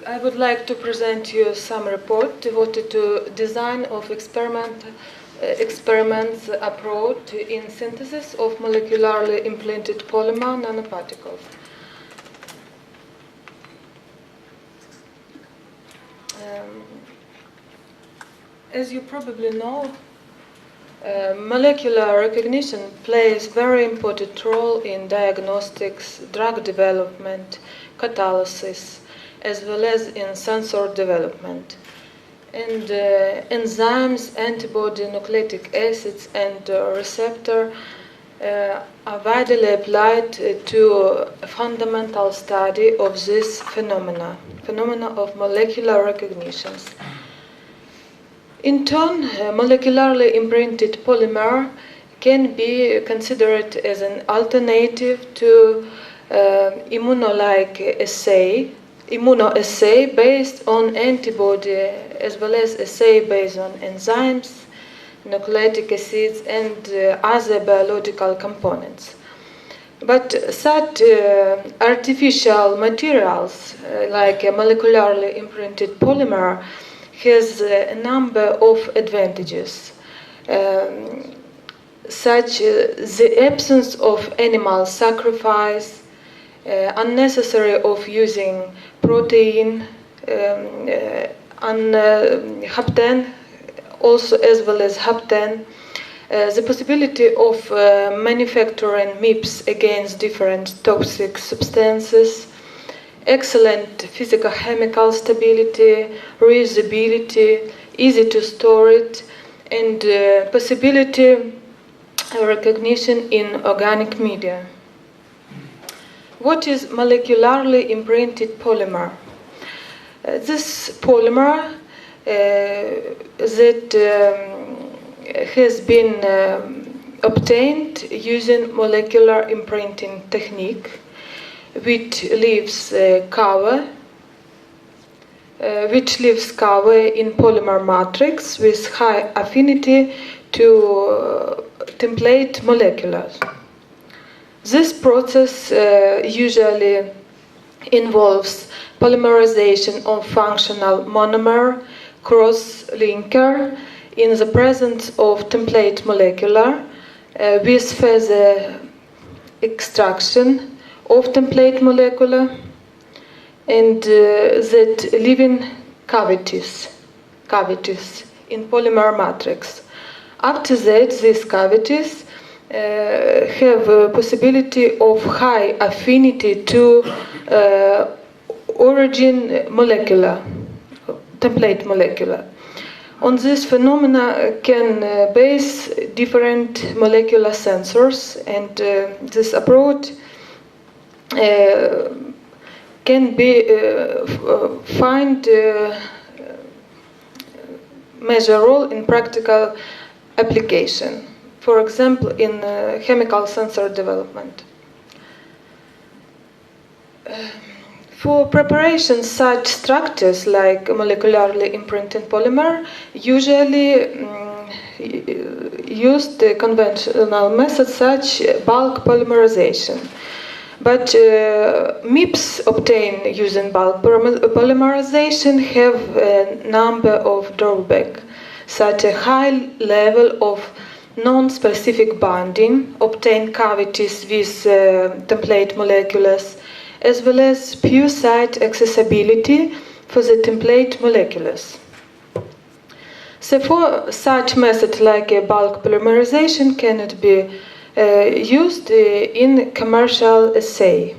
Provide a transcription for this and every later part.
I would like to present you some report devoted to design of experiments approach in synthesis of molecularly imprinted polymer nanoparticles. As you probably know, molecular recognition plays a very important role in diagnostics, drug development, catalysis, as well as in sensor development. And enzymes, antibody, nucleic acids, and receptor are widely applied to a fundamental study of this phenomena of molecular recognitions. In turn, molecularly imprinted polymer can be considered as an alternative to immunoassay based on antibody, as well as assay based on enzymes, nucleic acids, and other biological components. But such artificial materials, like a molecularly imprinted polymer, has a number of advantages, such as the absence of animal sacrifice, unnecessary of using protein, hapten, also as well as hapten, the possibility of manufacturing MIPS against different toxic substances, excellent physicochemical stability, reusability, easy to store it, and possibility recognition in organic media. What is molecularly imprinted polymer? This polymer that has been obtained using molecular imprinting technique, which leaves cover in polymer matrix with high affinity to template molecules. This process usually involves polymerization of functional monomer cross-linker in the presence of template molecular with further extraction of template molecular and that leaving cavities in polymer matrix. After that, these cavities have a possibility of high affinity to origin molecular, template molecular. On this phenomena can base different molecular sensors, and this approach can be find major role in practical application, for example in chemical sensor development. For preparation, such structures like molecularly imprinted polymer usually use the conventional method such bulk polymerization. But MIPS obtained using bulk polymerization have a number of drawbacks, such as a high level of non-specific bonding, obtain cavities with template molecules, as well as pure site accessibility for the template molecules. So for such method like a bulk polymerization cannot be used in commercial assay.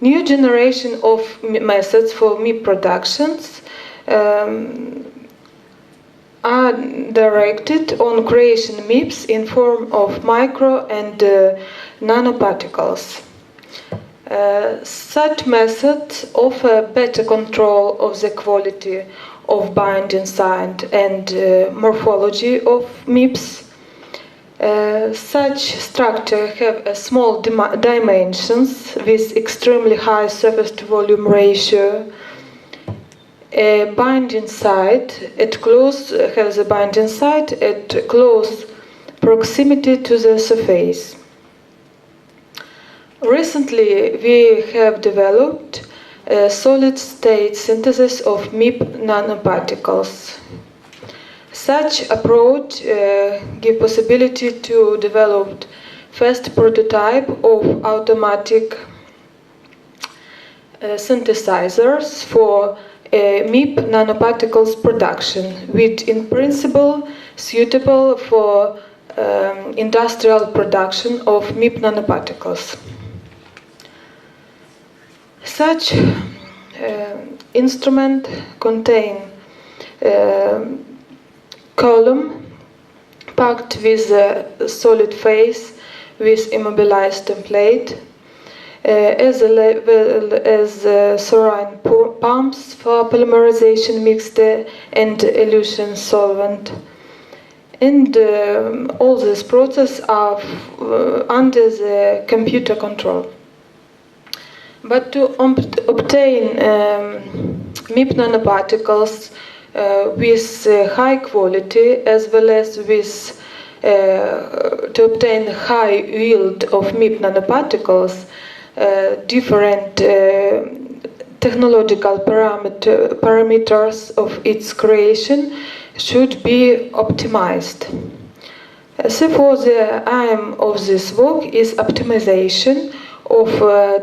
New generation of methods for MIP productions are directed on creation MIPS in form of micro and nanoparticles. Such methods offer better control of the quality of binding site and morphology of MIPS. Such structure have a small dimensions with extremely high surface to volume ratio. A binding site at close has a binding site at close proximity to the surface. Recently, we have developed solid-state synthesis of MIP nanoparticles. Such approach gives possibility to develop first prototype of automatic synthesizers for MIP nanoparticles production, which in principle suitable for industrial production of MIP nanoparticles. Such instrument contain column packed with a solid phase with immobilized template, as well as saline pumps for polymerization mixture and elution solvent. And all this process are under the computer control. But to obtain MIP nanoparticles with high quality, as well as with to obtain high yield of MIP nanoparticles, different technological parameters of its creation should be optimized. Therefore, the aim of this work is optimization of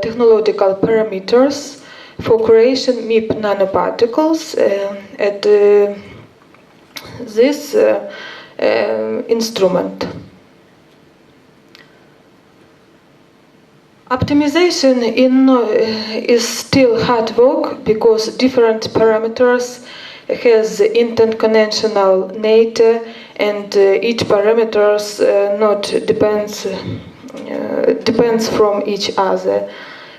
technological parameters for creation MIP nanoparticles at this instrument. Optimization is still hard work because different parameters has interconventional nature, and each parameters not depends from each other.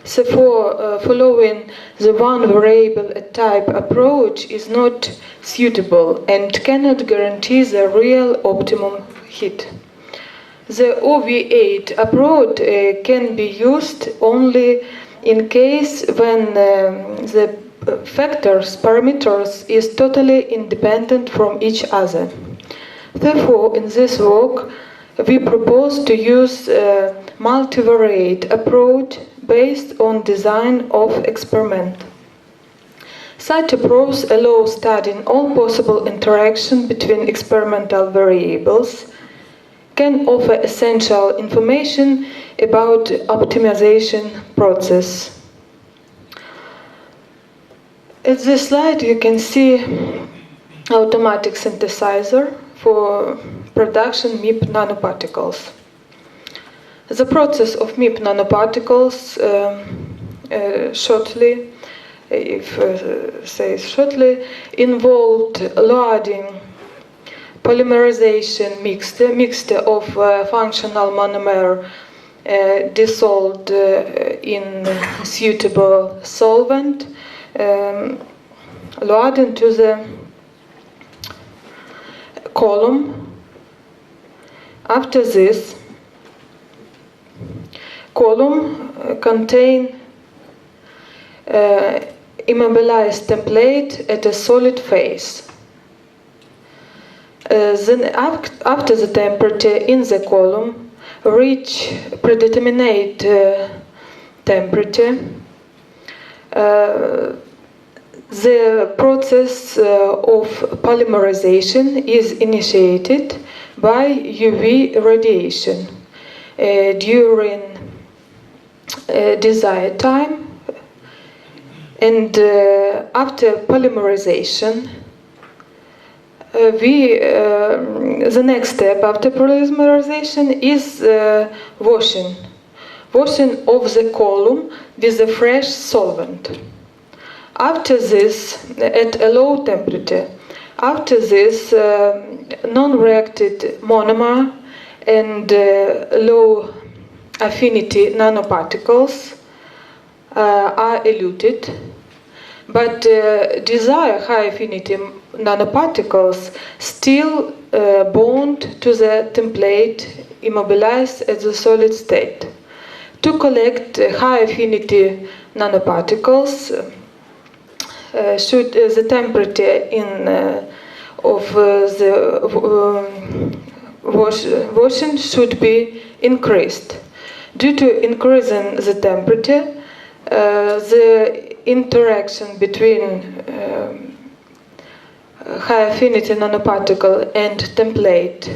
So following the one variable type approach is not suitable and cannot guarantee the real optimum hit. The OV8 approach can be used only in case when the parameters is totally independent from each other. Therefore, in this work, we propose to use a multivariate approach based on design of experiment. Such approach allows studying all possible interaction between experimental variables, can offer essential information about optimization process. At this slide you can see automatic synthesizer for production MIP nanoparticles. The process of MIP nanoparticles involved loading polymerization mixture of functional monomer dissolved in suitable solvent, loading to the column. After this, column contain immobilized template at a solid phase. Then after the temperature in the column reach predeterminate temperature, the process of polymerization is initiated by UV radiation during desired time, and after polymerization the next step after polymerization is washing of the column with a fresh solvent. After this, at a low temperature, after this non-reacted monomer and low affinity nanoparticles are eluted, but desired high affinity nanoparticles still bond to the template immobilized at the solid state. To collect high affinity nanoparticles, should the temperature of the washing should be increased. Due to increasing the temperature, the interaction between high affinity nanoparticle and template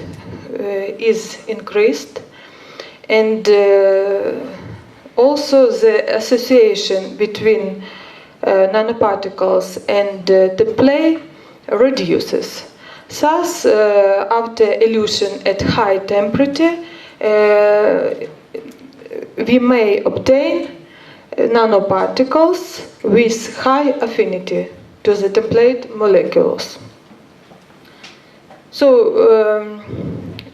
is increased, and also the association between nanoparticles and template reduces. Thus, after elution at high temperature, we may obtain nanoparticles with high affinity to the template molecules. So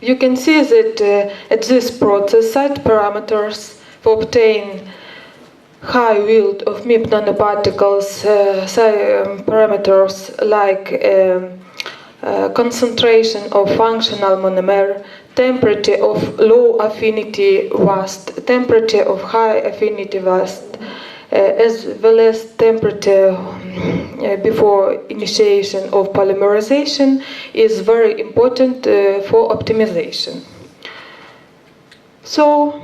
you can see that at this process site parameters for obtain high yield of MIP nanoparticles, parameters like concentration of functional monomer, temperature of low affinity vast, temperature of high affinity vast, as well as temperature before initiation of polymerization is very important for optimization. So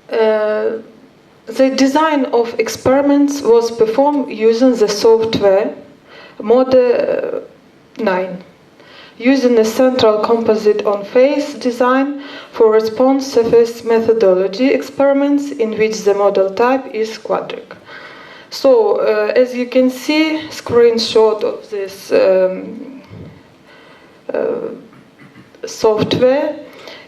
the design of experiments was performed using the software Model 9, using a central composite on phase design for response surface methodology experiments in which the model type is quadric. So, as you can see, screenshot of this software,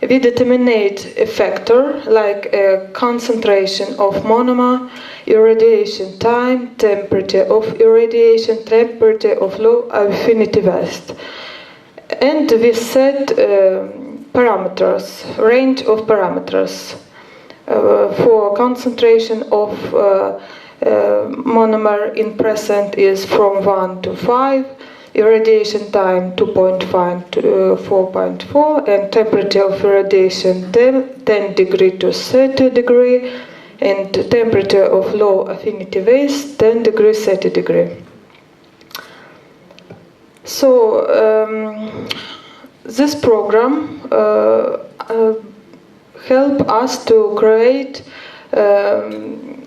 we determine a factor like a concentration of monomer, irradiation time, temperature of irradiation, temperature of low affinity vast. And we set parameters, range of parameters for concentration of monomer in present is from 1 to 5, irradiation time 2.5 to 4.4, and temperature of irradiation 10 degree to 30 degree, and temperature of low affinity waste 10 degree 30 degree. So this program help us to create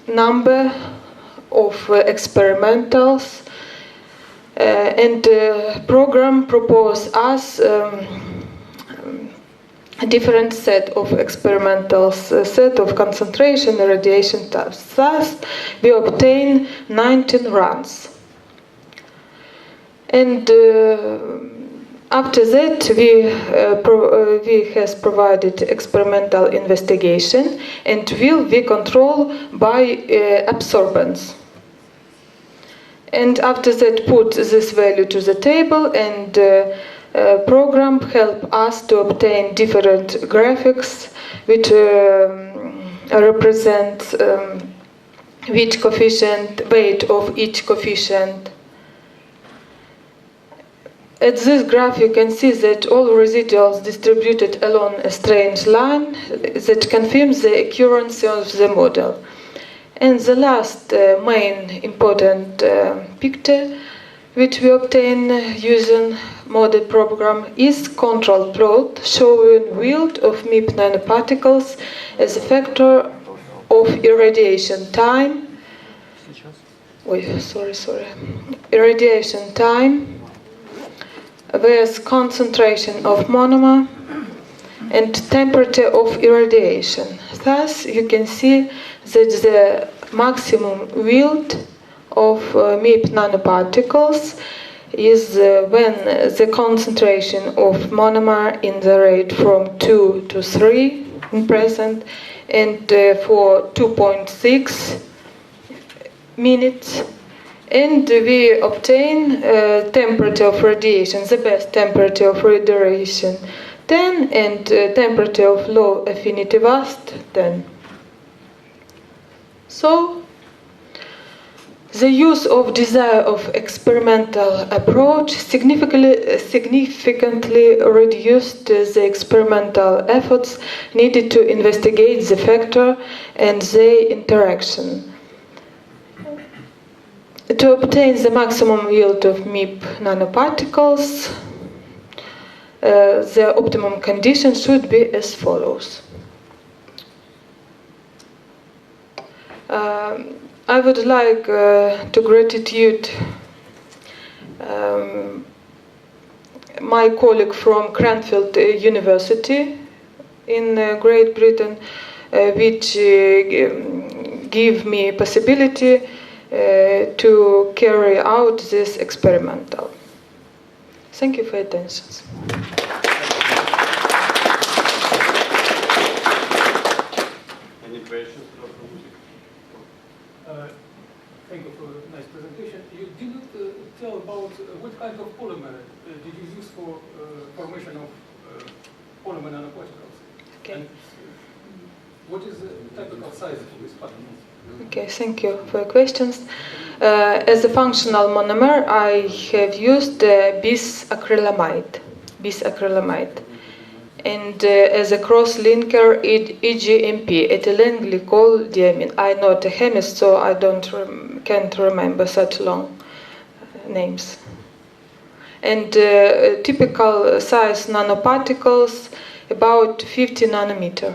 number of experimentals, and the program propose us a different set of experimentals, a set of concentration and radiation types. Thus, we obtain 19 runs. And after that, we has provided experimental investigation and will be controlled by absorbance. And after that, put this value to the table, and program help us to obtain different graphics which represent which coefficient, weight of each coefficient. At this graph you can see that all residuals distributed along a strange line that confirms the accuracy of the model. And the last main important picture which we obtain using model program is control plot showing yield of MIP nanoparticles as a factor of irradiation time. Irradiation time with concentration of monomer and temperature of irradiation. Thus, you can see that the maximum yield of MIP nanoparticles is when the concentration of monomer in the rate from 2 to 3 in present, and for 2.6 minutes. And we obtain temperature of radiation, the best temperature of radiation 10, and temperature of low affinity vast 10. So the use of desire of experimental approach significantly reduced the experimental efforts needed to investigate the factor and their interaction. To obtain the maximum yield of MIP nanoparticles, the optimum conditions should be as follows. I would like to gratitude my colleague from Cranfield University in Great Britain, which give me possibility to carry out this experimental. Thank you for your attention. Any questions, Dr. Muzyka? Thank you for a nice presentation. You didn't tell about what kind of polymer did you use for formation of polymer nanoparticles? Okay. And what is the typical size of this particle? Okay, thank you for your questions. As a functional monomer, I have used bis-acrylamide. And as a cross-linker, EGMP, ethylene glycol diamine. I'm not a chemist, so I can't remember such long names. And typical size nanoparticles, about 50 nanometer.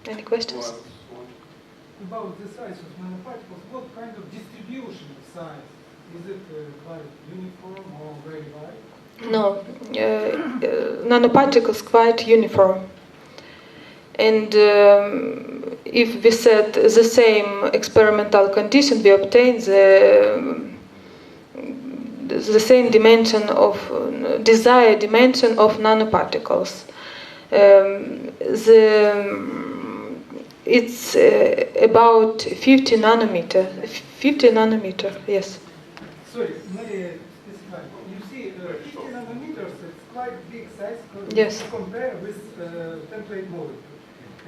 Any questions? About the size of nanoparticles, what kind of distribution of size? Is it quite uniform or very wide? No, nanoparticles quite uniform. And if we set the same experimental condition, we obtain the same dimension of desired dimension of nanoparticles. It's about 50 nanometer. 50 nanometer, yes. Sorry, may I specify? You see, 50 nanometers, it's quite big size Yes. to compare with template molecule.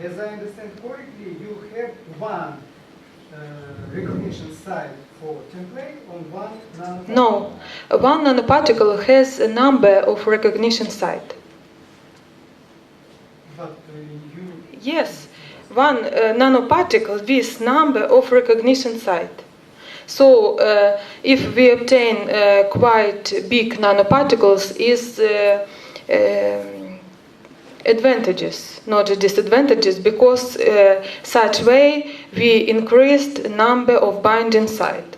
As I understand correctly, you have one recognition site for template on one nanoparticle. No, one nanoparticle has a number of recognition sites. But Yes, one nanoparticle with number of recognition site. So if we obtain quite big nanoparticles, is advantages, not disadvantages, because such way we increased number of binding site.